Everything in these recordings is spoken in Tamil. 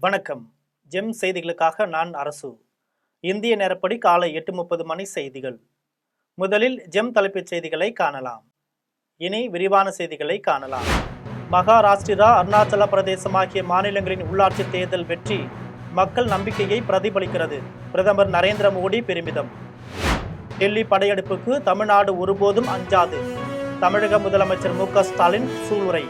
வணக்கம். ஜெம் செய்திகளுக்காக நான் அரசு. இந்திய நேரப்படி காலை 8:30 மணி செய்திகள். முதலில் ஜெம் தலைப்புச் செய்திகளை காணலாம். இனி விரிவான செய்திகளை காணலாம். மகாராஷ்டிரா, அருணாச்சல பிரதேசம் ஆகிய மாநிலங்களின் உள்ளாட்சி தேர்தல் வெற்றி மக்கள் நம்பிக்கையை பிரதிபலிக்கிறது. பிரதமர் நரேந்திர மோடி பெருமிதம். டெல்லி படையெடுப்புக்கு தமிழ்நாடு ஒருபோதும் அஞ்சாது. தமிழக முதலமைச்சர் மு.க. ஸ்டாலின் சூளுரை.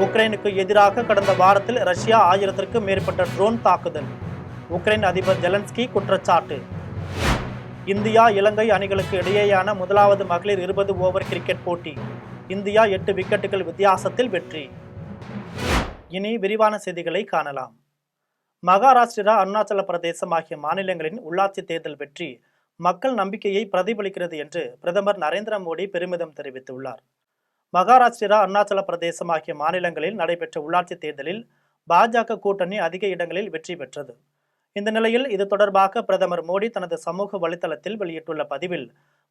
உக்ரைனுக்கு எதிராக கடந்த வாரத்தில் ரஷ்யா 1000க்கும் மேற்பட்ட ட்ரோன் தாக்குதல். உக்ரைன் அதிபர் ஜெலன்ஸ்கி குற்றச்சாட்டு. இந்தியா இலங்கை அணிகளுக்கு இடையேயான முதலாவது மகளிர் 20 ஓவர் கிரிக்கெட் போட்டி. இந்தியா 8 விக்கெட்டுகள் வித்தியாசத்தில் வெற்றி. இனி விரிவான செய்திகளை காணலாம். மகாராஷ்டிரா, அருணாச்சல பிரதேசம் ஆகிய மாநிலங்களின் உள்ளாட்சி தேர்தல் வெற்றி மக்கள் நம்பிக்கையை பிரதிபலிக்கிறது என்று பிரதமர் நரேந்திர மோடி பெருமிதம் தெரிவித்துள்ளார். மகாராஷ்டிரா, அருணாச்சல பிரதேசம் ஆகிய மாநிலங்களில் நடைபெற்ற உள்ளாட்சி தேர்தலில் பாஜக கூட்டணி அதிக இடங்களில் வெற்றி பெற்றது. இந்த நிலையில் இது தொடர்பாக பிரதமர் மோடி தனது சமூக வலைதளத்தில் வெளியிட்டுள்ள பதிவில்,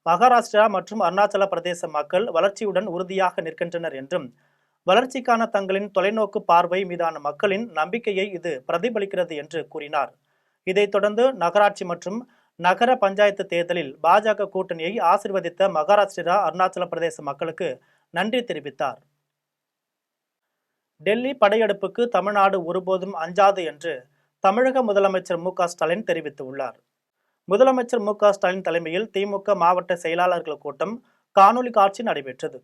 மகாராஷ்டிரா மற்றும் அருணாச்சல பிரதேச மக்கள் வளர்ச்சியுடன் உறுதியாக நிற்கின்றனர் என்றும், வளர்ச்சிக்கான தங்களின் தொலைநோக்கு பார்வை மீதான மக்களின் நம்பிக்கையை இது பிரதிபலிக்கிறது என்று கூறினார். இதைத் தொடர்ந்து நகராட்சி மற்றும் நகர பஞ்சாயத்து தேர்தலில் பாஜக கூட்டணியை ஆசிர்வதித்த மகாராஷ்டிரா, அருணாச்சல பிரதேச மக்களுக்கு நன்றி தெரிவித்தார். டெல்லி படையெடுப்புக்கு தமிழ்நாடு ஒருபோதும் அஞ்சாது என்று தமிழக முதலமைச்சர் மு.க. ஸ்டாலின் தெரிவித்துள்ளார். முதலமைச்சர் மு.க. ஸ்டாலின் தலைமையில் திமுக மாவட்ட செயலாளர்கள் கூட்டம் காணொலி காட்சி நடைபெற்றது.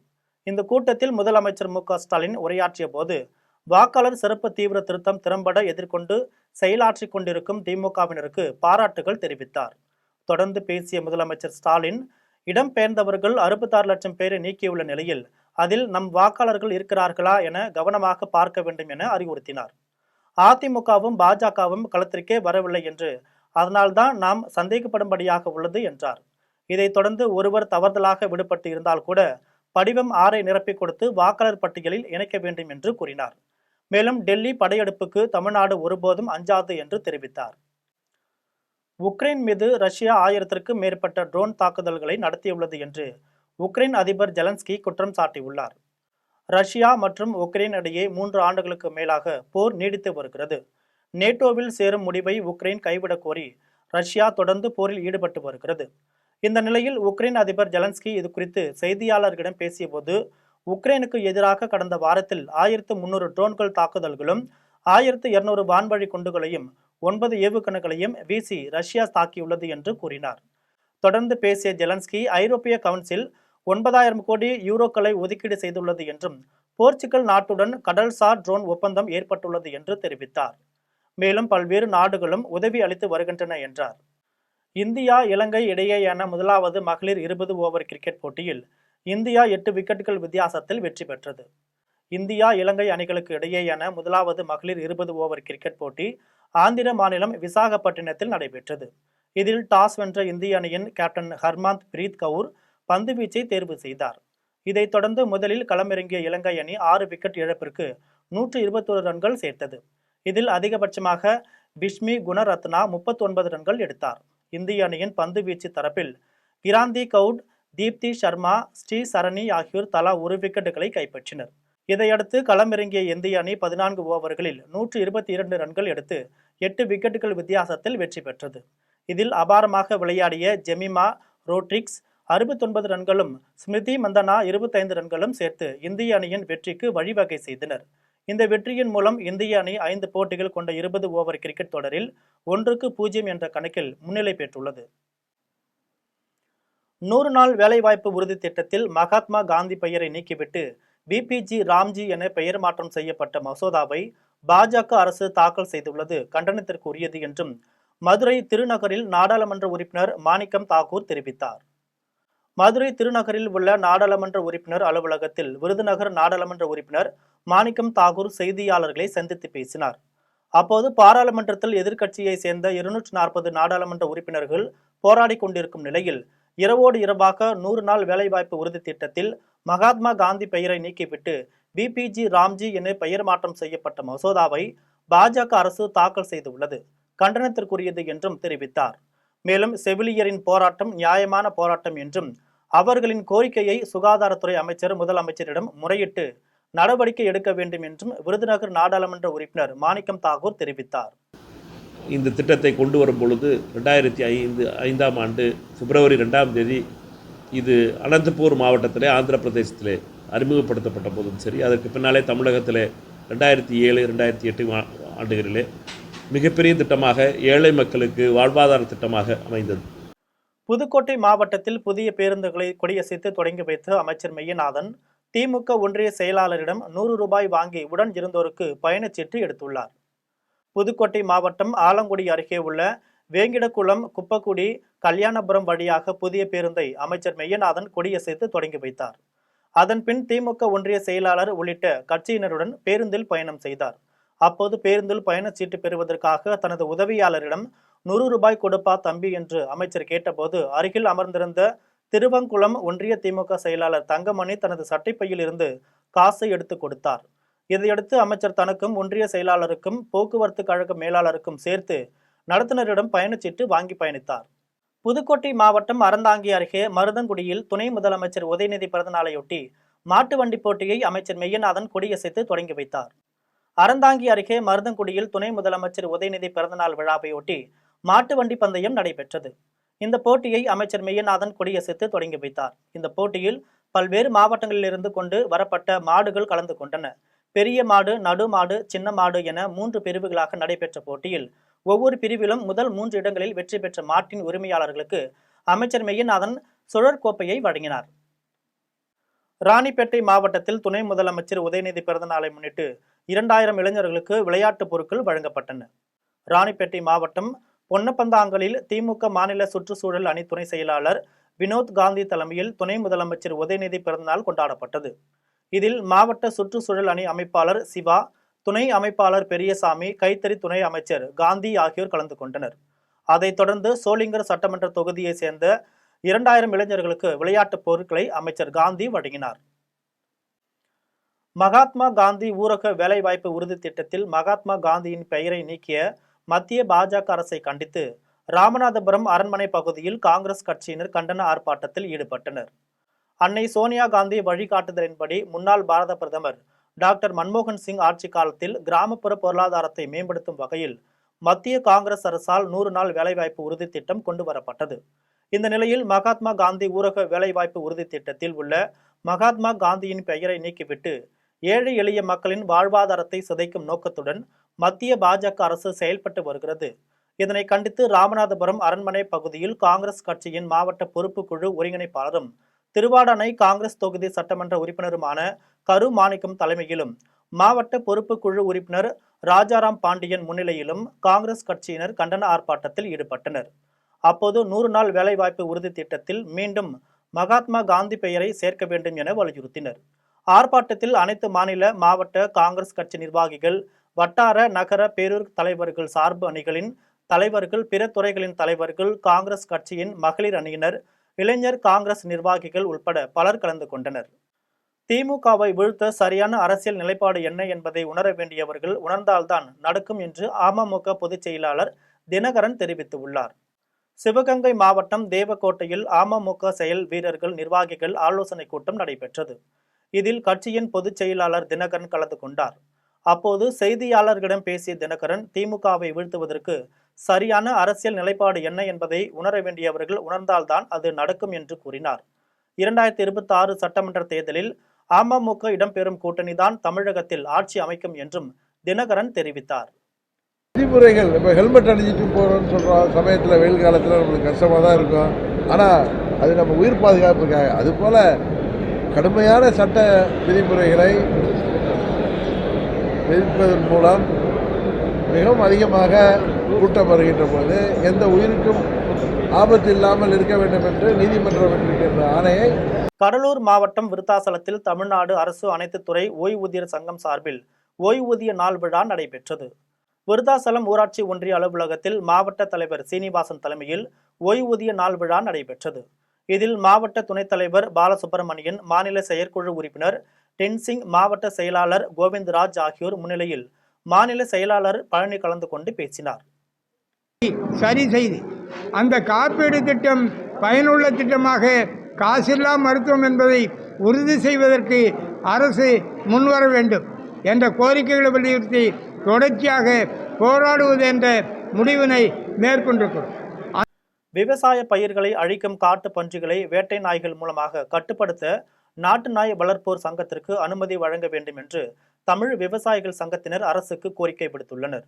இந்த கூட்டத்தில் முதலமைச்சர் மு.க. ஸ்டாலின் உரையாற்றிய போது, வாக்காளர் சிறப்பு தீவிர திருத்தம் திறம்பட எதிர்கொண்டு செயலாற்றிக் கொண்டிருக்கும் திமுகவினருக்கு பாராட்டுகள் தெரிவித்தார். தொடர்ந்து பேசிய முதலமைச்சர் ஸ்டாலின், இடம்பெயர்ந்தவர்கள் 66 லட்சம் பேரை நீக்கியுள்ள நிலையில் அதில் நம் வாக்காளர்கள் இருக்கிறார்களா என கவனமாக பார்க்க வேண்டும் என அறிவுறுத்தினார். அதிமுகவும் பாஜகவும் களத்திற்கே வரவில்லை என்று, அதனால்தான் நாம் சந்தேகப்படும்படியாக உள்ளது என்றார். இதைத் தொடர்ந்து ஒருவர் தவறுதலாக விடுபட்டு இருந்தால் கூட படிவம் 6ஐ நிரப்பிக் கொடுத்து வாக்காளர் பட்டியலில் இணைக்க வேண்டும் என்று கூறினார். மேலும் டெல்லி படையெடுப்புக்கு தமிழ்நாடு ஒருபோதும் அஞ்சாது என்று தெரிவித்தார். உக்ரைன் மீது ரஷ்யா 1000க்கும் மேற்பட்ட ட்ரோன் தாக்குதல்களை நடத்தியுள்ளது என்று உக்ரைன் அதிபர் ஜெலன்ஸ்கி குற்றம் சாட்டியுள்ளார். ரஷ்யா மற்றும் உக்ரைன் இடையே 3 ஆண்டுகளுக்கு மேலாக போர் நீடித்து வருகிறது. நேட்டோவில் சேரும் முடிவை உக்ரைன் கைவிடக் கோரி ரஷ்யா தொடர்ந்து போரில் ஈடுபட்டு வருகிறது. இந்த நிலையில் உக்ரைன் அதிபர் ஜெலன்ஸ்கி இது குறித்து செய்தியாளர்களிடம் பேசியபோது, உக்ரைனுக்கு எதிராக கடந்த வாரத்தில் 1300 ட்ரோன்கள் தாக்குதல்களும் 1200 வான்வழி குண்டுகளையும் 9 ஏவுகணைகளையும் வீசி ரஷ்யா தாக்கியுள்ளது என்று கூறினார். தொடர்ந்து பேசிய ஜெலன்ஸ்கி, ஐரோப்பிய கவுன்சில் 9000 கோடி யூரோக்களை ஒதுக்கீடு செய்துள்ளது என்றும், போர்ச்சுகல் நாட்டுடன் கடல்சார் ட்ரோன் ஒப்பந்தம் ஏற்பட்டுள்ளது என்று தெரிவித்தார். மேலும் பல்வேறு நாடுகளும் உதவி அளித்து வருகின்றன என்றார். இந்தியா இலங்கை இடையேயான முதலாவது மகளிர் 20 ஓவர் கிரிக்கெட் போட்டியில் இந்தியா 8 விக்கெட்டுகள் வித்தியாசத்தில் வெற்றி பெற்றது. இந்தியா இலங்கை அணிகளுக்கு இடையேயான முதலாவது மகளிர் 20 ஓவர் கிரிக்கெட் போட்டி ஆந்திர மாநிலம் விசாகப்பட்டினத்தில் நடைபெற்றது. இதில் டாஸ் வென்ற இந்திய அணியின் கேப்டன் ஹர்மந்த் பிரீத் கவுர் பந்து வீச்சை தேர்வு செய்தார். இதைத் தொடர்ந்து முதலில் களமிறங்கிய இலங்கை அணி 6 விக்கெட் இழப்பிற்கு 121 ரன்கள் சேர்த்தது. இதில் அதிகபட்சமாக பிஷ்மி குணரத்னா 39 ரன்கள் எடுத்தார். இந்திய அணியின் பந்து வீச்சு தரப்பில் கிராந்தி கவுட், தீப்தி சர்மா, ஸ்ரீ சரணி ஆகியோர் தலா 1 விக்கெட்டுகளை கைப்பற்றினர். இதையடுத்து களமிறங்கிய இந்திய அணி 14 ஓவர்களில் 122 ரன்கள் எடுத்து 8 விக்கெட்டுகள் வித்தியாசத்தில் வெற்றி பெற்றது. இதில் அபாரமாக விளையாடிய ஜெமிமா ரோட்ரிக்ஸ் 69 ரன்களும், ஸ்மிருதி மந்தனா 25 ரன்களும் சேர்த்து இந்திய அணியின் வெற்றிக்கு வழிவகை செய்தனர். இந்த வெற்றியின் மூலம் இந்திய அணி 5 போட்டிகள் கொண்ட 20 ஓவர் கிரிக்கெட் தொடரில் 1-0 என்ற கணக்கில் முன்னிலை பெற்றுள்ளது. 100 நாள் வேலைவாய்ப்பு உறுதி திட்டத்தில் மகாத்மா காந்தி பெயரை நீக்கிவிட்டு பிபிஜி ராம்ஜி என பெயர் மாற்றம் செய்யப்பட்ட மசோதாவை பாஜக அரசு தாக்கல் செய்துள்ளது கண்டனத்திற்குரியது என்றும் மதுரை திருநகரில் நாடாளுமன்ற உறுப்பினர் மாணிக்கம் தாக்கூர் தெரிவித்தார். மதுரை திருநகரில் உள்ள நாடாளுமன்ற உறுப்பினர் அலுவலகத்தில் விருதுநகர் நாடாளுமன்ற உறுப்பினர் மாணிக்கம் தாக்கூர் செய்தியாளர்களை சந்தித்து பேசினார். அப்போது பாராளுமன்றத்தில் எதிர்க்கட்சியை சேர்ந்த 240 நாடாளுமன்ற உறுப்பினர்கள் போராடி கொண்டிருக்கும் நிலையில் இரவோடு இரவாக 100 நாள் வேலைவாய்ப்பு உறுதி திட்டத்தில் மகாத்மா காந்தி பெயரை நீக்கிவிட்டு பிபிஜி ராம்ஜி என பெயர் மாற்றம் செய்யப்பட்ட மசோதாவை பாஜக அரசு தாக்கல் செய்துள்ளது கண்டனத்திற்குரியது என்றும் தெரிவித்தார். மேலும் செவிலியரின் போராட்டம் நியாயமான போராட்டம் என்றும், அவர்களின் கோரிக்கையை சுகாதாரத்துறை அமைச்சர் முதலமைச்சரிடம் முறையிட்டு நடவடிக்கை எடுக்க வேண்டும் என்றும் விருதுநகர் நாடாளுமன்ற உறுப்பினர் மாணிக்கம் தாகூர் தெரிவித்தார். இந்த திட்டத்தை கொண்டு வரும் பொழுது 2005ஆம் ஆண்டு பிப்ரவரி 2ஆம் தேதி இது அனந்தபூர் மாவட்டத்திலே ஆந்திர பிரதேசத்திலே அறிமுகப்படுத்தப்பட்ட போதும் சரி, அதற்கு பின்னாலே தமிழகத்திலே 2007, 2008 ஆண்டுகளிலே மிகப்பெரிய திட்டமாக ஏழை மக்களுக்கு வாழ்வாதார திட்டமாக அமைந்தது. புதுக்கோட்டை மாவட்டத்தில் புதிய பேருந்துகளை கொடியசைத்து தொடங்கி வைத்த அமைச்சர் மெய்யநாதன் திமுக ஒன்றிய செயலாளரிடம் 100 ரூபாய் வாங்கி உடன் இருந்தோருக்கு பயணச்சீட்டு எடுத்துள்ளார். புதுக்கோட்டை மாவட்டம் ஆலங்குடி அருகே உள்ள வேங்கிடக்குளம், குப்பக்குடி, கல்யாணபுரம் வழியாக புதிய பேருந்தை அமைச்சர் மெய்யநாதன் கொடியசைத்து தொடங்கி வைத்தார். அதன்பின் திமுக ஒன்றிய செயலாளர் உள்ளிட்ட கட்சியினருடன் பேருந்தில் பயணம் செய்தார். அப்போது பேருந்தில் பயணச்சீட்டு பெறுவதற்காக தனது உதவியாளரிடம் 100 ரூபாய் கொடுப்பா தம்பி என்று அமைச்சர் கேட்டபோது அருகில் அமர்ந்திருந்த திருவங்குளம் ஒன்றிய திமுக செயலாளர் தங்கமணி தனது சட்டைப்பையில் இருந்து காசை எடுத்து கொடுத்தார். இதையடுத்து அமைச்சர் தனக்கும் ஒன்றிய செயலாளருக்கும் போக்குவரத்து கழக மேலாளருக்கும் சேர்த்து நடத்துனரிடம் பயணச்சீட்டு வாங்கி பயணித்தார். புதுக்கோட்டை மாவட்டம் அறந்தாங்கி அருகே மருதங்குடியில் துணை முதலமைச்சர் உதயநிதி பிறந்தநாளையொட்டி மாட்டு வண்டி போட்டியை அமைச்சர் மெய்யநாதன் கொடியசைத்து தொடங்கி வைத்தார். அறந்தாங்கி அருகே மருதங்குடியில் துணை முதலமைச்சர் உதயநிதி பிறந்தநாள் விழாவையொட்டி மாட்டு வண்டி பந்தயம் நடைபெற்றது. இந்த போட்டியை அமைச்சர் மெய்யநாதன் கொடியசைத்து தொடங்கி வைத்தார். இந்த போட்டியில் பல்வேறு மாவட்டங்களிலிருந்து கொண்டு வரப்பட்ட மாடுகள் கலந்து கொண்டன. பெரிய மாடு, நடு மாடு, சின்ன மாடு என 3 பிரிவுகளாக நடைபெற்ற போட்டியில் ஒவ்வொரு பிரிவிலும் முதல் 3 இடங்களில் வெற்றி பெற்ற மாட்டின் உரிமையாளர்களுக்கு அமைச்சர் மெய்யநாதன் சுழற்கோப்பையை வழங்கினார். ராணிப்பேட்டை மாவட்டத்தில் துணை முதலமைச்சர் உதயநிதி பிறந்தநாளை முன்னிட்டு 2000 இளைஞர்களுக்கு விளையாட்டுப் பொருட்கள் வழங்கப்பட்டன. ராணிப்பேட்டை மாவட்டம் பொன்னப்பந்தாங்கலில் திமுக மாநில சுற்றுச்சூழல் அணி துணை செயலாளர் வினோத் காந்தி தலைமையில் துணை முதலமைச்சர் உதயநிதி பிறந்தநாள் கொண்டாடப்பட்டது. இதில் மாவட்ட சுற்றுச்சூழல் அணி அமைப்பாளர் சிவா, துணை அமைப்பாளர் பெரியசாமி, கைத்தறி துணை அமைச்சர் காந்தி ஆகியோர் கலந்து கொண்டனர். அதைத் தொடர்ந்து சோளிங்கர் சட்டமன்ற தொகுதியை சேர்ந்த 2000 இளைஞர்களுக்கு விளையாட்டுப் பொருட்களை அமைச்சர் காந்தி வழங்கினார். மகாத்மா காந்தி ஊரக வேலைவாய்ப்பு உறுதி திட்டத்தில் மகாத்மா காந்தியின் பெயரை நீக்கிய மத்திய பாஜக அரசை கண்டித்து ராமநாதபுரம் அரண்மனை பகுதியில் காங்கிரஸ் கட்சியினர் கண்டன ஆர்ப்பாட்டத்தில் ஈடுபட்டனர். அன்னை சோனியா காந்தி வழிகாட்டுதலின்படி முன்னாள் பாரத பிரதமர் டாக்டர் மன்மோகன் சிங் ஆட்சி காலத்தில் கிராமப்புற பொருளாதாரத்தை மேம்படுத்தும் வகையில் மத்திய காங்கிரஸ் அரசால் 100 நாள் வேலைவாய்ப்பு உறுதி திட்டம் கொண்டு வரப்பட்டது. இந்த நிலையில் மகாத்மா காந்தி ஊரக வேலைவாய்ப்பு உறுதி திட்டத்தில் உள்ள மகாத்மா காந்தியின் பெயரை நீக்கிவிட்டு ஏழை எளிய மக்களின் வாழ்வாதாரத்தை சிதைக்கும் நோக்கத்துடன் மத்திய பாஜக அரசு செயல்பட்டு வருகிறது. இதனை கண்டித்து ராமநாதபுரம் அரண்மனை பகுதியில் காங்கிரஸ் கட்சியின் மாவட்ட பொறுப்பு குழு ஒருங்கிணைப்பாளரும் திருவாடானை காங்கிரஸ் தொகுதி சட்டமன்ற உறுப்பினருமான கரு மாணிக்கம் தலைமையிலும் மாவட்ட பொறுப்பு குழு உறுப்பினர் ராஜாராம் பாண்டியன் முன்னிலையிலும் காங்கிரஸ் கட்சியினர் கண்டன ஆர்ப்பாட்டத்தில் ஈடுபட்டனர். அப்போது 100 நாள் வேலைவாய்ப்பு உறுதி திட்டத்தில் மீண்டும் மகாத்மா காந்தி பெயரை சேர்க்க வேண்டும் என வலியுறுத்தினர். ஆர்ப்பாட்டத்தில் அனைத்து மாநில, மாவட்ட காங்கிரஸ் கட்சி நிர்வாகிகள், வட்டார, நகர, பேரூர் தலைவர்கள், சார்பு அணிகளின் தலைவர்கள், பிற துறைகளின் தலைவர்கள், காங்கிரஸ் கட்சியின் மகளிர் அணியினர், இளைஞர் காங்கிரஸ் நிர்வாகிகள் உட்பட பலர் கலந்து கொண்டனர். திமுகவை வீழ்த்த சரியான அரசியல் நிலைப்பாடு என்ன என்பதை உணர வேண்டியவர்கள் உணர்ந்தால்தான் நடக்கும் என்று அமமுக பொதுச் செயலாளர் தினகரன் தெரிவித்துள்ளார். சிவகங்கை மாவட்டம் தேவக்கோட்டையில் அமமுக செயல் வீரர்கள், நிர்வாகிகள் ஆலோசனை கூட்டம் நடைபெற்றது. இதில் கட்சியின் பொதுச் செயலாளர் தினகரன் கலந்து கொண்டார். அப்போது செய்தியாளர்களிடம் பேசிய தினகரன், திமுகவை வீழ்த்துவதற்கு சரியான அரசியல் நிலைப்பாடு என்ன என்பதை உணர வேண்டியவர்கள் உணர்ந்தால்தான் அது நடக்கும் என்று கூறினார். 2026 சட்டமன்ற தேர்தலில் அமமுக இடம்பெறும் கூட்டணிதான் தமிழகத்தில் ஆட்சி அமைக்கும் என்றும் தினகரன் தெரிவித்தார். விதிமுறைகள் இப்போ ஹெல்மெட் அணிஞ்சிட்டு போகிறோம்னு சொல்கிறோம். சமயத்தில் வெயில் காலத்தில் நம்மளுக்கு கஷ்டமாக தான் இருக்கும். ஆனால் அது நம்ம உயிர் பாதுகாப்புக்காக. அதுபோல் கடுமையான சட்ட விதிமுறைகளை விதிப்பதன் மூலம் மிகவும் அதிகமாக கூட்டம் வருகின்ற போது எந்த உயிருக்கும் ஆபத்து இல்லாமல் இருக்க வேண்டும் என்று நீதிமன்றம் வென்றிருக்கின்ற ஆணையை. கடலூர் மாவட்டம் விருத்தாசலத்தில் தமிழ்நாடு அரசு அனைத்து துறை ஓய்வூதியர் சங்கம் சார்பில் ஓய்வூதிய நாள் விழா நடைபெற்றது. விருத்தாசலம் ஊராட்சி ஒன்றிய அலுவலகத்தில் மாவட்ட தலைவர் சீனிவாசன் தலைமையில் ஓய்வூதிய நாள் விழா நடைபெற்றது. இதில் மாவட்ட துணைத் தலைவர் பாலசுப்பிரமணியன், மாநில செயற்குழு உறுப்பினர் டென்சிங், மாவட்ட செயலாளர் கோவிந்தராஜ் ஆகியோர் முன்னிலையில் மாநில செயலாளர் பழனி கலந்து கொண்டு பேசினார். சரி செய்து அந்த காப்பீடு திட்டம் பயனுள்ள திட்டமாக காசில்லா மருத்துவம் என்பதை உறுதி செய்வதற்கு அரசு முன்வர வேண்டும் என்ற கோரிக்கைகளை வலியுறுத்தி தொடர்ச்சியாக போராடுவது என்ற முடிவினை மேற்கொண்டிருக்கிறோம். விவசாய பயிர்களை அழிக்கும் காட்டு பன்றிகளை வேட்டை நாய்கள் மூலமாக கட்டுப்படுத்த நாட்டு நாய் வளர்ப்போர் சங்கத்திற்கு அனுமதி வழங்க வேண்டும் என்று தமிழ் விவசாயிகள் சங்கத்தினர் அரசுக்கு கோரிக்கை விடுத்துள்ளனர்.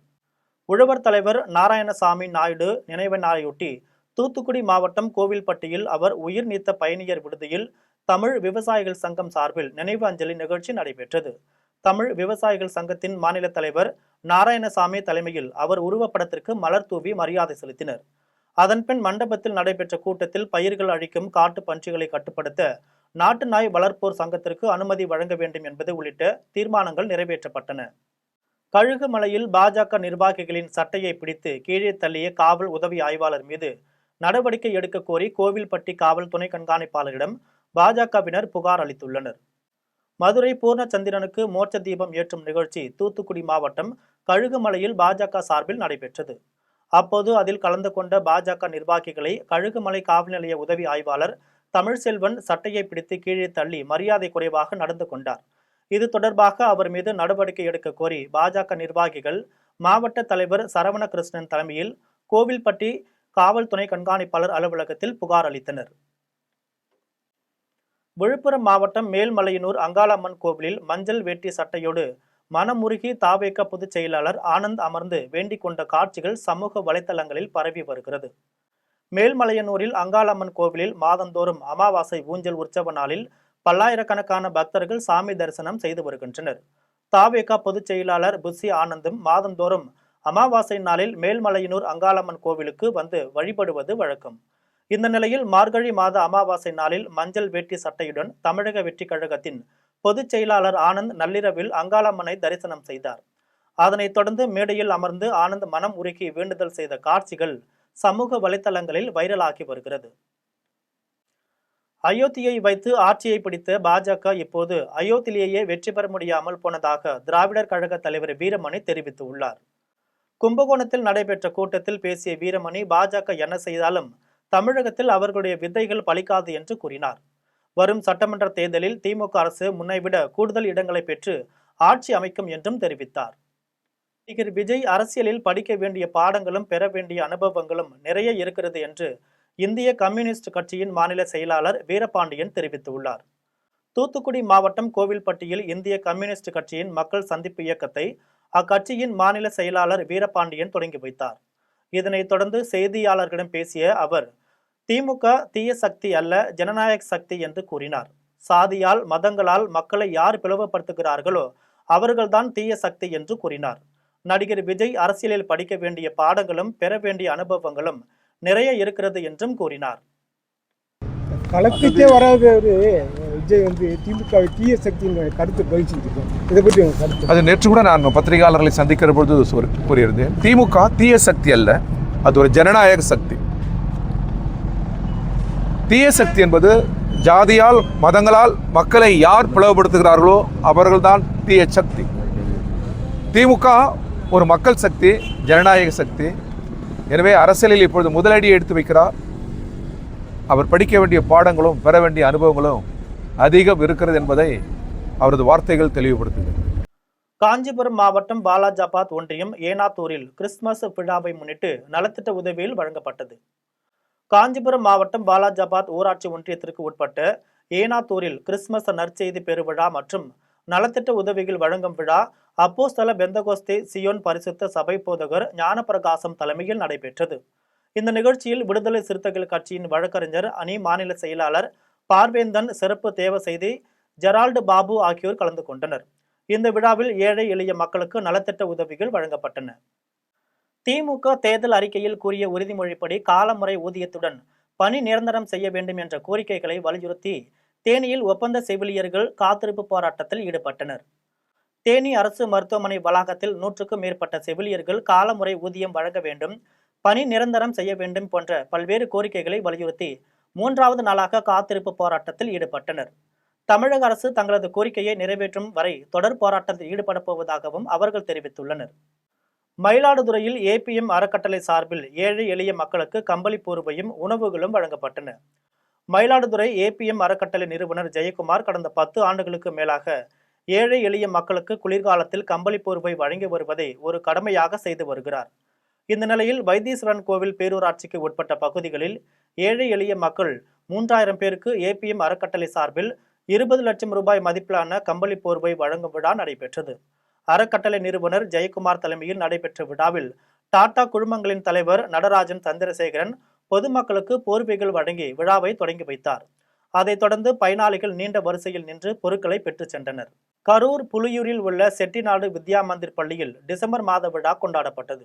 உழவர் தலைவர் நாராயணசாமி நாயுடு நினைவு நாளையொட்டி தூத்துக்குடி மாவட்டம் கோவில்பட்டியில் அவர் உயிர் நீத்த பயணியர் விடுதியில் தமிழ் விவசாயிகள் சங்கம் சார்பில் நினைவு அஞ்சலி நிகழ்ச்சி நடைபெற்றது. தமிழ் விவசாயிகள் சங்கத்தின் மாநில தலைவர் நாராயணசாமி தலைமையில் அவர் உருவப்படத்திற்கு மலர் தூவி மரியாதை செலுத்தினர். அதன்பின் மண்டபத்தில் நடைபெற்ற கூட்டத்தில் பயிர்கள் அழிக்கும் காட்டு பன்றிகளை கட்டுப்படுத்த நாட்டு நாய் வளர்ப்போர் சங்கத்திற்கு அனுமதி வழங்க வேண்டும் என்பது உள்ளிட்ட தீர்மானங்கள் நிறைவேற்றப்பட்டன. கழுகுமலையில் பாஜக நிர்வாகிகளின் சட்டையை பிடித்து கீழே தள்ளிய காவல் உதவி ஆய்வாளர் மீது நடவடிக்கை எடுக்க கோரி கோவில்பட்டி காவல் துணை கண்காணிப்பாளரிடம் பாஜகவினர் புகார் அளித்துள்ளனர். மதுரை பூர்ணச்சந்திரனுக்கு மோட்ச தீபம் ஏற்றும் நிகழ்ச்சி தூத்துக்குடி மாவட்டம் கழுகுமலையில் பாஜக சார்பில் நடைபெற்றது. அப்போது அதில் கலந்து கொண்ட பாஜக நிர்வாகிகளை கழுகுமலை காவல் நிலைய உதவி ஆய்வாளர் தமிழ்செல்வன் சட்டையை பிடித்து கீழே தள்ளி மரியாதை குறைவாக நடந்து கொண்டார். இது தொடர்பாக அவர் மீது நடவடிக்கை எடுக்க கோரி பாஜக நிர்வாகிகள் மாவட்ட தலைவர் சரவணகிருஷ்ணன் தலைமையில் கோவில்பட்டி காவல் துணை கண்காணிப்பாளர் அலுவலகத்தில் புகார் அளித்தனர். விழுப்புரம் மாவட்டம் மேல்மலையனூர் அங்காளம்மன் கோவிலில் மஞ்சள் வேட்டி சட்டையோடு மனமுருகி தாவேக பொதுச் செயலாளர் ஆனந்த் அமர்ந்து வேண்டிக் கொண்ட காட்சிகள் சமூக வலைதளங்களில் பரவி வருகிறது. மேல்மலையனூரில் அங்காளம்மன் கோவிலில் மாதந்தோறும் அமாவாசை ஊஞ்சல் உற்சவ நாளில் பல்லாயிரக்கணக்கான பக்தர்கள் சாமி தரிசனம் செய்து வருகின்றனர். தாவேக பொதுச் செயலாளர் புஷி ஆனந்தும் மாதந்தோறும் அமாவாசை நாளில் மேல்மலையனூர் அங்காளம்மன் கோவிலுக்கு வந்து வழிபடுவது வழக்கம். இந்த நிலையில் மார்கழி மாத அமாவாசை நாளில் மஞ்சள் வேட்டி சட்டையுடன் தமிழக வெற்றி கழகத்தின் பொதுச் செயலாளர் ஆனந்த் நள்ளிரவில் அங்காளம்மனை தரிசனம் செய்தார். அதனைத் தொடர்ந்து மேடையில் அமர்ந்து ஆனந்த் மனம் உருகி வேண்டுதல் செய்த காட்சிகள் சமூக வலைதளங்களில் வைரலாகி வருகிறது. அயோத்தியை வைத்து ஆட்சியை பிடித்த பாஜக இப்போது அயோத்தியிலேயே வெற்றி பெற முடியாமல் போனதாக திராவிடர் கழக தலைவர் வீரமணி தெரிவித்துள்ளார். கும்பகோணத்தில் நடைபெற்ற கூட்டத்தில் பேசிய வீரமணி பாஜக என்ன செய்தாலும் தமிழகத்தில் அவர்களுடைய வித்தைகள் பலிக்காது என்று கூறினார். வரும் சட்டமன்ற தேர்தலில் திமுக அரசு முன்னைவிட கூடுதல் இடங்களை பெற்று ஆட்சி அமைக்கும் என்றும் தெரிவித்தார். நடிகர் விஜய் அரசியலில் படிக்க வேண்டிய பாடங்களும் பெற வேண்டிய அனுபவங்களும் நிறைய இருக்கிறது என்று இந்திய கம்யூனிஸ்ட் கட்சியின் மாநில செயலாளர் வீரபாண்டியன் தெரிவித்துள்ளார். தூத்துக்குடி மாவட்டம் கோவில்பட்டியில் இந்திய கம்யூனிஸ்ட் கட்சியின் மக்கள் சந்திப்பு இயக்கத்தை அக்கட்சியின் மாநில செயலாளர் வீரபாண்டியன் தொடங்கி வைத்தார். இதனைத் தொடர்ந்து செய்தியாளர்களிடம் பேசிய அவர் திமுக தீய சக்தி அல்ல, ஜனநாயக சக்தி என்று கூறினார். சாதியால் மதங்களால் மக்களை யார் பிளவுபடுத்துகிறார்களோ அவர்கள்தான் தீய சக்தி என்று கூறினார். நடிகர் விஜய் அரசியலில் படிக்க வேண்டிய பாடங்களும் பெற வேண்டிய அனுபவங்களும் நிறைய இருக்கிறது என்றும் கூறினார். களத்துக்கே வராத விஜய் திமுக தீய சக்தியின் கருத்து பகிர்ந்துட்டு இதை பற்றி கருத்து. அது நேற்று கூட நான் பத்திரிகையாளர்களை சந்திக்கிற பொழுது கூறியிருந்தேன். திமுக தீய சக்தி அல்ல, அது ஒரு ஜனநாயக சக்தி. தீய சக்தி என்பது ஜாதியால் மதங்களால் மக்களை யார் பிளவுபடுத்துகிறார்களோ அவர்கள்தான் தீய சக்தி. திமுக ஒரு மக்கள் சக்தி, ஜனநாயக சக்தி. எனவே அரசியலில் இப்பொழுது முதலடியை எடுத்து வைக்கிறார். அவர் படிக்க வேண்டிய பாடங்களும் பெற வேண்டிய அனுபவங்களும் அதிகம் இருக்கிறது என்பதை அவரது வார்த்தைகள் தெளிவுபடுத்துகிறது. காஞ்சிபுரம் மாவட்டம் பாலாஜாபாத் ஒன்றியம் ஏனாத்தூரில் கிறிஸ்துமஸ் விழாவை முன்னிட்டு நலத்திட்ட உதவியில் வழங்கப்பட்டது. காஞ்சிபுரம் மாவட்டம் பாலாஜாபாத் ஊராட்சி ஒன்றியத்திற்கு உட்பட்ட ஏனாத்தூரில் கிறிஸ்துமஸ் நற்செய்தி பெருவிழா மற்றும் நலத்திட்ட உதவிகள் வழங்கும் விழா அப்போஸ்தல பெந்தகோஸ்தே சியோன் பரிசுத்த சபை போதகர் ஞானப்பிரகாசம் தலைமையில் நடைபெற்றது. இந்த நிகழ்ச்சியில் விடுதலை சிறுத்தைகள் கட்சியின் வழக்கறிஞர் அணி மாநில செயலாளர் பார்வேந்தன், சிறப்பு தேவ செய்தி ஜெரால்டு பாபு ஆகியோர் கலந்து கொண்டனர். இந்த விழாவில் ஏழை எளிய மக்களுக்கு நலத்திட்ட உதவிகள் வழங்கப்பட்டன. திமுக தேர்தல் அறிக்கையில் கூறிய உறுதிமொழிப்படி காலமுறை ஊதியத்துடன் பணி நிரந்தரம் செய்ய வேண்டும் என்ற கோரிக்கைகளை வலியுறுத்தி தேனியில் ஒப்பந்த செவிலியர்கள் காத்திருப்பு போராட்டத்தில் ஈடுபட்டனர். தேனி அரசு மருத்துவமனை வளாகத்தில் 100க்கும் மேற்பட்ட செவிலியர்கள் காலமுறை ஊதியம் வழங்க வேண்டும், பணி நிரந்தரம் செய்ய வேண்டும் போன்ற பல்வேறு கோரிக்கைகளை வலியுறுத்தி 3வது நாளாக காத்திருப்பு போராட்டத்தில் ஈடுபட்டனர். தமிழக அரசு தங்களது கோரிக்கையை நிறைவேற்றும் வரை தொடர் போராட்டத்தில் ஈடுபட போவதாகவும் அவர்கள் தெரிவித்துள்ளனர். மயிலாடுதுறையில் ஏபிஎம் அறக்கட்டளை சார்பில் ஏழை எளிய மக்களுக்கு கம்பளி போர்வையும் உணவுகளும் வழங்கப்பட்டன. மயிலாடுதுறை ஏபிஎம் அறக்கட்டளை நிறுவனர் ஜெயக்குமார் கடந்த 10 ஆண்டுகளுக்கு மேலாக ஏழை எளிய மக்களுக்கு குளிர்காலத்தில் கம்பளி போர்வை வழங்கி வருவதை ஒரு கடமையாக செய்து வருகிறார். இந்த நிலையில் வைத்தீஸ்வரன் கோவில் பேரூராட்சிக்கு உட்பட்ட பகுதிகளில் ஏழை எளிய மக்கள் 3000 பேருக்கு ஏபிஎம் அறக்கட்டளை சார்பில் 20 லட்சம் ரூபாய் மதிப்பிலான கம்பளி போர்வை வழங்கும் விழா நடைபெற்றது. அறக்கட்டளை நிறுவனர் ஜெயக்குமார் தலைமையில் நடைபெற்ற விழாவில் டாடா குழுமங்களின் தலைவர் நடராஜன் சந்திரசேகரன் பொதுமக்களுக்கு போர்வைகள் வழங்கி விழாவை தொடங்கி வைத்தார். அதைத் தொடர்ந்து பயனாளிகள் நீண்ட வரிசையில் நின்று பொருட்களை பெற்றுச் சென்றனர். கரூர் புலியூரில் உள்ள செட்டிநாடு வித்யா மந்திர் பள்ளியில் டிசம்பர் மாத விழா கொண்டாடப்பட்டது.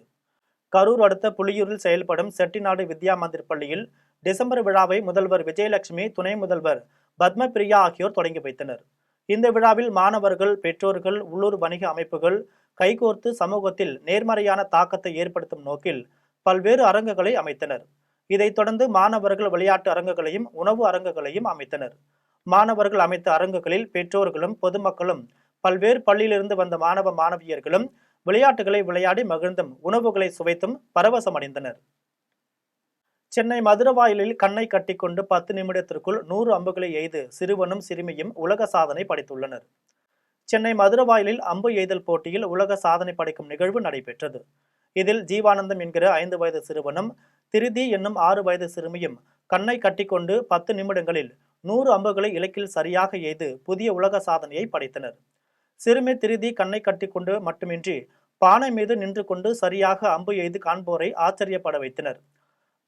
கரூர் அடுத்த புலியூரில் செயல்படும் செட்டிநாடு வித்யா மந்திர் பள்ளியில் டிசம்பர் விழாவை முதல்வர் விஜயலட்சுமி, துணை முதல்வர் பத்மபிரியா ஆகியோர் தொடங்கி வைத்தனர். இந்த விழாவில் மாணவர்கள், பெற்றோர்கள், உள்ளூர் வணிக அமைப்புகள் கைகோர்த்து சமூகத்தில் நேர்மறையான தாக்கத்தை ஏற்படுத்தும் நோக்கில் பல்வேறு அரங்குகளை அமைத்தனர். இதைத் தொடர்ந்து மாணவர்கள் விளையாட்டு அரங்குகளையும் உணவு அரங்குகளையும் அமைத்தனர். மாணவர்கள் அமைத்த அரங்குகளில் பெற்றோர்களும் பொதுமக்களும் பல்வேறு பள்ளியிலிருந்து வந்த மாணவ மாணவியர்களும் விளையாட்டுகளை விளையாடி மகிழ்ந்தும் உணவுகளை சுவைத்தும் பரவசமடைந்தனர். சென்னை மதுரவாயலில் கண்ணை கட்டிக்கொண்டு 10 நிமிடத்திற்குள் 100 அம்புகளை எய்து சிறுவனும் சிறுமியும் உலக சாதனை படைத்துள்ளனர். சென்னை மதுரவாயலில் அம்பு எய்தல் போட்டியில் உலக சாதனை படைக்கும் நிகழ்வு நடைபெற்றது. இதில் ஜீவானந்தம் என்கிற 5 வயது சிறுவனும் திருதி என்னும் 6 வயது சிறுமியும் கண்ணை கட்டிக்கொண்டு 10 நிமிடங்களில் 100 அம்புகளை இலக்கில் சரியாக எய்து புதிய உலக சாதனையை படைத்தனர். சிறுமி திருதி கண்ணை கட்டிக்கொண்டு மட்டுமின்றி பானை மீது நின்று கொண்டு சரியாக அம்பு எய்து காண்போரை ஆச்சரியப்பட வைத்தனர்.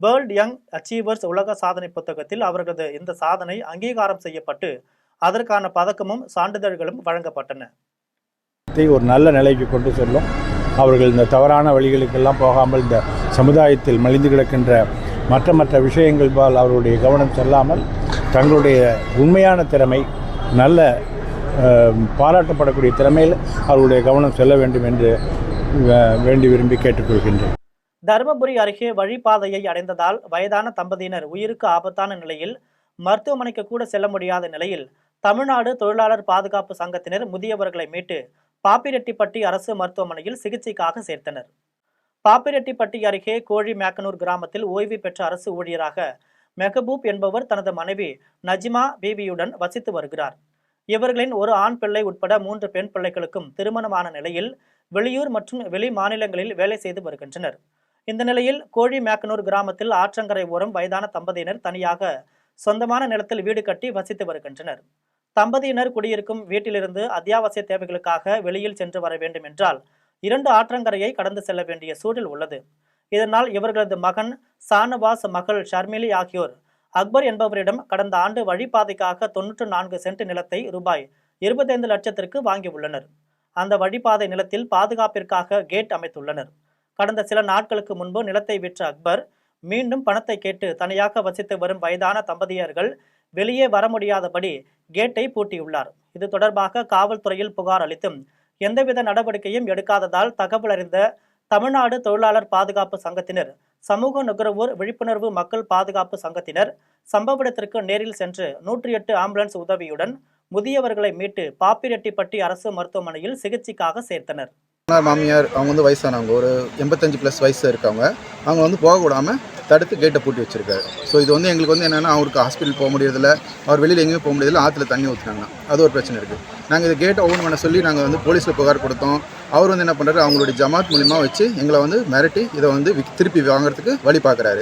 வேர்ல்ட் யங் அச்சீவர்ஸ் உலக சாதனை புத்தகத்தில் அவர்களது இந்த சாதனை அங்கீகாரம் செய்யப்பட்டு அதற்கான பதக்கமும் சான்றிதழ்களும் வழங்கப்பட்டன. ஒரு நல்ல நிலைக்கு கொண்டு செல்லும். அவர்கள் இந்த தவறான வழிகளுக்கெல்லாம் போகாமல் இந்த சமுதாயத்தில் மலிந்து கிடக்கின்ற மற்ற விஷயங்கள் பால் அவருடைய கவனம் செல்லாமல் தங்களுடைய உண்மையான திறமை, நல்ல பாராட்டப்படக்கூடிய திறமையில் அவருடைய கவனம் செல்ல வேண்டும் என்று வேண்டி விரும்பி கேட்டுக்கொள்கின்றேன். தருமபுரி அருகே வழிபாதையை அடைந்ததால் வயதான தம்பதியினர் உயிருக்கு ஆபத்தான நிலையில் மருத்துவமனைக்கு கூட செல்ல முடியாத நிலையில் தமிழ்நாடு தொழிலாளர் பாதுகாப்பு சங்கத்தினர் முதியவர்களை மீட்டு பாப்பிரெட்டிப்பட்டி அரசு மருத்துவமனையில் சிகிச்சைக்காக சேர்த்தனர். பாப்பிரெட்டிப்பட்டி அருகே கோழி மேக்கனூர் கிராமத்தில் ஓய்வு பெற்ற அரசு ஊழியராக மெஹபூப் என்பவர் தனது மனைவி நஜிமா பீவியுடன் வசித்து வருகிறார். இவர்களின் ஒரு ஆண் பிள்ளை உட்பட 3 பெண் பிள்ளைகளுக்கும் திருமணமான நிலையில் வெளியூர் மற்றும் வெளி மாநிலங்களில் வேலை செய்து வருகின்றனர். இந்த நிலையில் கோழி மேக்கனூர் கிராமத்தில் ஆற்றங்கரை ஓரம் வயதான தம்பதியினர் தனியாக சொந்தமான நிலத்தில் வீடு கட்டி வசித்து வருகின்றனர். தம்பதியினர் குடியிருக்கும் வீட்டிலிருந்து அத்தியாவசிய தேவைகளுக்காக வெளியில் சென்று வர வேண்டும் என்றால் 2 ஆற்றங்கரையை கடந்து செல்ல வேண்டிய சூழல் உள்ளது. இதனால் இவர்களது மகன் சானவாஸ், மகள் ஷர்மிலி ஆகியோர் அக்பர் என்பவரிடம் கடந்த ஆண்டு வழிபாதைக்காக 94 சென்ட் நிலத்தை ரூபாய் 25 லட்சத்திற்கு வாங்கியுள்ளனர். அந்த வழிபாதை நிலத்தில் பாதுகாப்பிற்காக கேட் அமைத்துள்ளனர். கடந்த சில நாட்களுக்கு முன்பு நிலத்தை விற்ற அக்பர் மீண்டும் பணத்தை கேட்டு தனியாக வசித்து வரும் வயதான தம்பதியர்கள் வெளியே வர முடியாதபடி கேட்டை பூட்டியுள்ளார். இது தொடர்பாக காவல்துறையில் புகார் அளித்தும் எந்தவித நடவடிக்கையும் எடுக்காததால் தகவல் அறிந்த தமிழ்நாடு தொழிலாளர் பாதுகாப்பு சங்கத்தினர், சமூக நுகர்வோர் விழிப்புணர்வு மக்கள் பாதுகாப்பு சங்கத்தினர் சம்பவ இடத்திற்கு நேரில் சென்று 108 ஆம்புலன்ஸ் உதவியுடன் முதியவர்களை மீட்டு பாப்பிரெட்டிப்பட்டி அரசு மருத்துவமனையில் சிகிச்சைக்காக சேர்த்தனர். மாமியார் அவங்க வந்து வயசானவங்க, ஒரு 85+ வயசு இருக்கவங்க, அவங்க வந்து போக விடாமல் தடுத்து கேட்டை பூட்டி வச்சிருக்காரு. ஸோ இது வந்து எங்களுக்கு வந்து என்னென்னா, அவருக்கு ஹாஸ்பிட்டல் போக முடியறதில்ல, அவர் வெளியில் எங்கேயும் போக முடியதில்ல, ஆற்றுல தண்ணி ஊற்றுனாங்க, அது ஒரு பிரச்சனை இருக்குது. நாங்கள் இது கேட்டை ஓன் பண்ண சொல்லி நாங்கள் வந்து போலீஸில் புகார் கொடுத்தோம். அவர் வந்து என்ன பண்ணுறாரு, அவங்களுடைய ஜமாத் மூலிமா வச்சு எங்களை வந்து மிரட்டி இதை வந்து திருப்பி வாங்குறதுக்கு வழி பார்க்குறாரு.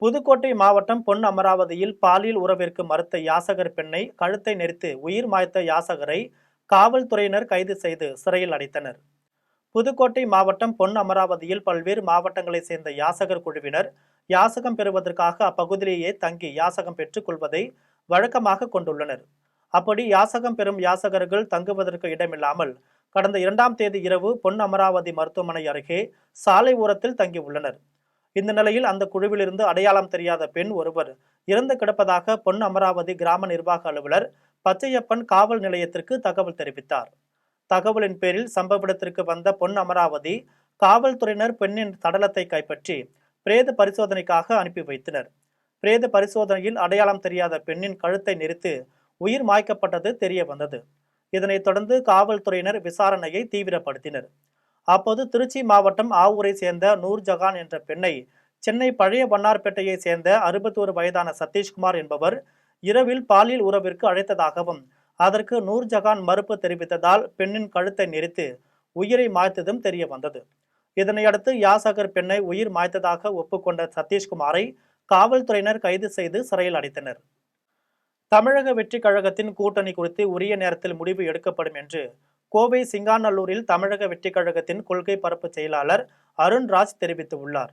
புதுக்கோட்டை மாவட்டம் பொன் அமராவதியில் பாலியல் உறவிற்கு மறுத்த யாசகர் பெண்ணை கழுத்தை நெரித்து உயிர் மாய்த்த யாசகரை காவல்துறையினர் கைது செய்து சிறையில் அடைத்தனர். புதுக்கோட்டை மாவட்டம் பொன் அமராவதியில் பல்வேறு மாவட்டங்களைச் சேர்ந்த யாசகர் குழுவினர் யாசகம் பெறுவதற்காக அப்பகுதியிலேயே தங்கி யாசகம் பெற்றுக் கொள்வதை வழக்கமாக கொண்டுள்ளனர். அப்படி யாசகம் பெறும் யாசகர்கள் தங்குவதற்கு இடமில்லாமல் கடந்த 2ஆம் தேதி இரவு பொன் அமராவதி மருத்துவமனை அருகே சாலை ஓரத்தில் தங்கியுள்ளனர். இந்த நிலையில் அந்த குழுவிலிருந்து அடையாளம் தெரியாத பெண் ஒருவர் இறந்து கிடப்பதாக பொன் அமராவதி கிராம நிர்வாக அலுவலர் பச்சையப்பன் காவல் நிலையத்திற்கு தகவல் தெரிவித்தார். தகவலின் பேரில் சம்பவ இடத்திற்கு வந்த பொன் அமராவதி காவல்துறையினர் பெண்ணின் சடலத்தை கைப்பற்றி பிரேத பரிசோதனைக்காக அனுப்பி வைத்தனர். பிரேத பரிசோதனையில் அடையாளம் தெரியாத பெண்ணின் கழுத்தை நெரித்து உயிர் மாய்க்கப்பட்டது தெரிய வந்தது. இதனைத் தொடர்ந்து காவல்துறையினர் விசாரணையை தீவிரப்படுத்தினர். அப்போது திருச்சி மாவட்டம் ஆவூரை சேர்ந்த நூர்ஜஹான் என்ற பெண்ணை சென்னை பழைய வண்ணார்பேட்டையை சேர்ந்த 61 வயதான சதீஷ்குமார் என்பவர் இரவில் பாலியல் உறவிற்கு அழைத்ததாகவும் அதற்கு நூர்ஜஹான் மறுப்பு தெரிவித்ததால் பெண்ணின் கழுத்தை நெரித்து உயிரை மாய்த்ததும் தெரிய வந்தது. இதனையடுத்து யாசகர் பெண்ணை உயிர் மாய்த்ததாக ஒப்புக்கொண்ட சதீஷ்குமாரை காவல்துறையினர் கைது செய்து சிறையில் அடைத்தனர். தமிழக வெற்றி கழகத்தின் கூட்டணி குறித்து உரிய நேரத்தில் முடிவு எடுக்கப்படும் என்று கோவை சிங்காநல்லூரில் தமிழக வெற்றி கழகத்தின் கொள்கை பரப்பு செயலாளர் அருண்ராஜ் தெரிவித்துள்ளார்.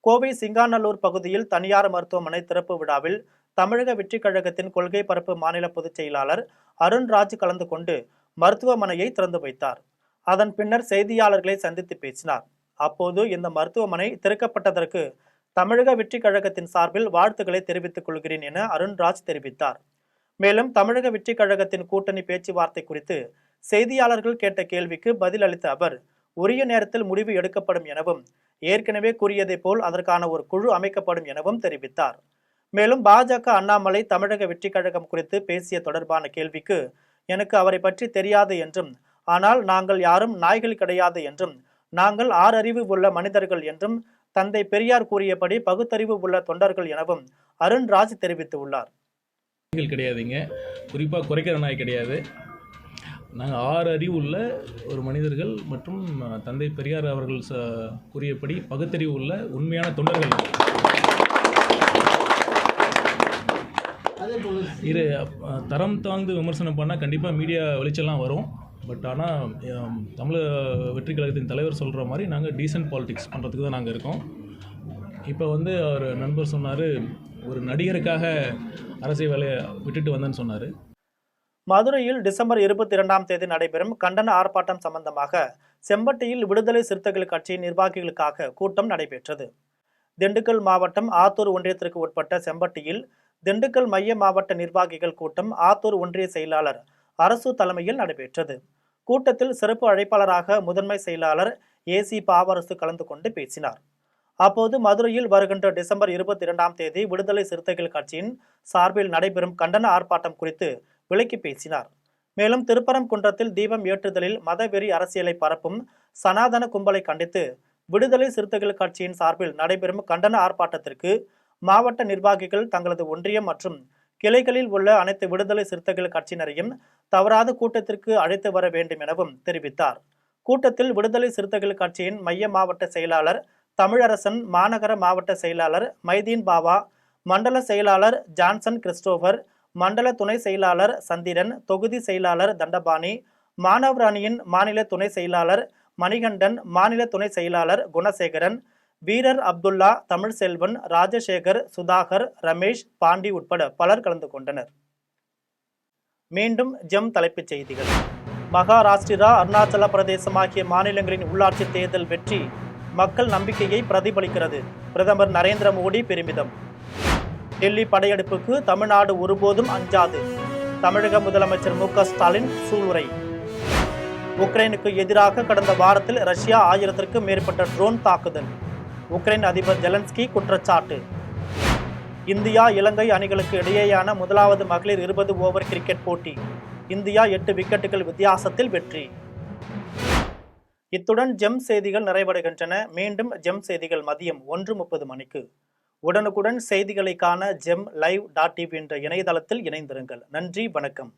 கோவை சிங்காநல்லூர் பகுதியில் தனியார் மருத்துவமனை திறப்பு விழாவில் தமிழக வெற்றி கழகத்தின் கொள்கை பரப்பு மாநில பொதுச் செயலாளர் அருண்ராஜ் கலந்து கொண்டு மருத்துவமனையை திறந்து வைத்தார். அதன் பின்னர் செய்தியாளர்களை சந்தித்து பேசினார். அப்போது இந்த மருத்துவமனை திறக்கப்பட்டதற்கு தமிழக வெற்றி கழகத்தின் சார்பில் வாழ்த்துக்களை தெரிவித்துக் கொள்கிறேன் என அருண்ராஜ் தெரிவித்தார். மேலும் தமிழக வெற்றி கழகத்தின் கூட்டணி பேச்சுவார்த்தை குறித்து செய்தியாளர்கள் கேட்ட கேள்விக்கு பதில் அளித்த அவர், உரிய நேரத்தில் முடிவு எடுக்கப்படும் எனவும் ஏற்கனவே கூறியதை போல் அதற்கான ஒரு குழு அமைக்கப்படும் எனவும் தெரிவித்தார். மேலும் பாஜக அண்ணாமலை தமிழக வெற்றி கழகம் குறித்து பேசிய தொடர்பான கேள்விக்கு, எனக்கு அவரை பற்றி தெரியாது என்றும், ஆனால் நாங்கள் யாரும் நாய்கள் கிடையாது என்றும், நாங்கள் 6 அறிவு உள்ள மனிதர்கள் என்றும் தந்தை பெரியார் கூறியபடி பகுத்தறிவு உள்ள தொண்டர்கள் எனவும் அருண்ராஜ் தெரிவித்துள்ளார். கிடையாதுங்க, குறிப்பாக குறைக்கிற நாய் கிடையாது. நாங்கள் 6 அறிவு உள்ள ஒரு மனிதர்கள் மற்றும் தந்தை பெரியார் அவர்கள் கூறியபடி பகுத்தறிவு உள்ள உண்மையான தொண்டர்கள். இது தரம் தாழ்ந்து விமர்சனம் பண்ணால் கண்டிப்பாக மீடியா வெளிச்செல்லாம் வரும். பட் ஆனால் தமிழக வெற்றி கழகத்தின் தலைவர் சொல்கிற மாதிரி நாங்கள் டீசன்ட் பாலிடிக்ஸ் பண்ணுறதுக்கு தான் நாங்கள் இருக்கோம். இப்போ அவர் நண்பர் சொன்னார், ஒரு நடிகருக்காக அரசியல் வேலையை விட்டுட்டு வந்தேன்னு சொன்னார். மதுரையில் டிசம்பர் 22ஆம் தேதி நடைபெறும் கண்டன ஆர்ப்பாட்டம் சம்பந்தமாக செம்பட்டியில் விடுதலை சிறுத்தைகள் கட்சியின் நிர்வாகிகளுக்காக கூட்டம் நடைபெற்றது. திண்டுக்கல் மாவட்டம் ஆத்தூர் ஒன்றியத்திற்கு உட்பட்ட செம்பட்டியில் திண்டுக்கல் மைய மாவட்ட நிர்வாகிகள் கூட்டம் ஆத்தூர் ஒன்றிய செயலாளர் அரசு தலைமையில் நடைபெற்றது. கூட்டத்தில் சிறப்பு அழைப்பாளராக முதன்மை செயலாளர் ஏசி பாவரசு கலந்து கொண்டு பேசினார். அப்போது மதுரையில் வருகின்ற டிசம்பர் 22ஆம் தேதி விடுதலை சிறுத்தைகள் கட்சியின் சார்பில் நடைபெறும் கண்டன ஆர்ப்பாட்டம் குறித்து விளக்கி பேசினார். மேலும் திருப்பரங்குன்றத்தில் தீபம் ஏற்றுதலில் மதவெறி அரசியலை பரப்பும் சனாதன கும்பலை கண்டித்து விடுதலை சிறுத்தைகள் கட்சியின் சார்பில் நடைபெறும் கண்டன ஆர்ப்பாட்டத்திற்கு மாவட்ட நிர்வாகிகள் தங்களது ஒன்றியம் மற்றும் கிளைகளில் உள்ள அனைத்து விடுதலை சிறுத்தைகள் கட்சியினரையும் தவறாத கூட்டத்திற்கு அழைத்து வர வேண்டும் எனவும் தெரிவித்தார். கூட்டத்தில் விடுதலை சிறுத்தைகள் கட்சியின் மைய மாவட்ட செயலாளர் தமிழரசன், மாநகர மாவட்ட செயலாளர் மைதீன் பாவா, மண்டல செயலாளர் ஜான்சன் கிறிஸ்டோபர், மண்டல துணை செயலாளர் சந்திரன், தொகுதி செயலாளர் தண்டபாணி, மாணவர் அணியின் மாநில துணை செயலாளர் மணிகண்டன், மாநில துணை செயலாளர் குணசேகரன், வீரர் அப்துல்லா, தமிழ்செல்வன், ராஜசேகர், சுதாகர், ரமேஷ், பாண்டி உட்பட பலர் கலந்து கொண்டனர். மீண்டும் ஜெம் தலைப்புச் செய்திகள். மகாராஷ்டிரா, அருணாச்சல பிரதேசம் ஆகிய மாநிலங்களின் உள்ளாட்சி தேர்தல் வெற்றி மக்கள் நம்பிக்கையை பிரதிபலிக்கிறது. பிரதமர் நரேந்திர மோடி பெருமிதம். டெல்லி படையெடுப்புக்கு தமிழ்நாடு ஒருபோதும் அஞ்சாது. தமிழக முதலமைச்சர் மு.க. ஸ்டாலின் சூளுரை. உக்ரைனுக்கு எதிராக கடந்த வாரத்தில் ரஷ்யா 1000க்கும் மேற்பட்ட ட்ரோன் தாக்குதல். உக்ரைன் அதிபர் ஜெலன்ஸ்கி குற்றச்சாட்டு. இந்தியா இலங்கை அணிகளுக்கு இடையேயான முதலாவது மகளிர் 20 ஓவர் கிரிக்கெட் போட்டி. இந்தியா 8 விக்கெட்டுகள் வித்தியாசத்தில் வெற்றி. இத்துடன் ஜெம் செய்திகள் நிறைவடைகின்றன. மீண்டும் ஜெம் செய்திகள் மதியம் 1:30 மணிக்கு. உடனுக்குடன் செய்திகளை காண GemLive.tv என்ற இணையதளத்தில் இணைந்திருங்கள். நன்றி, வணக்கம்.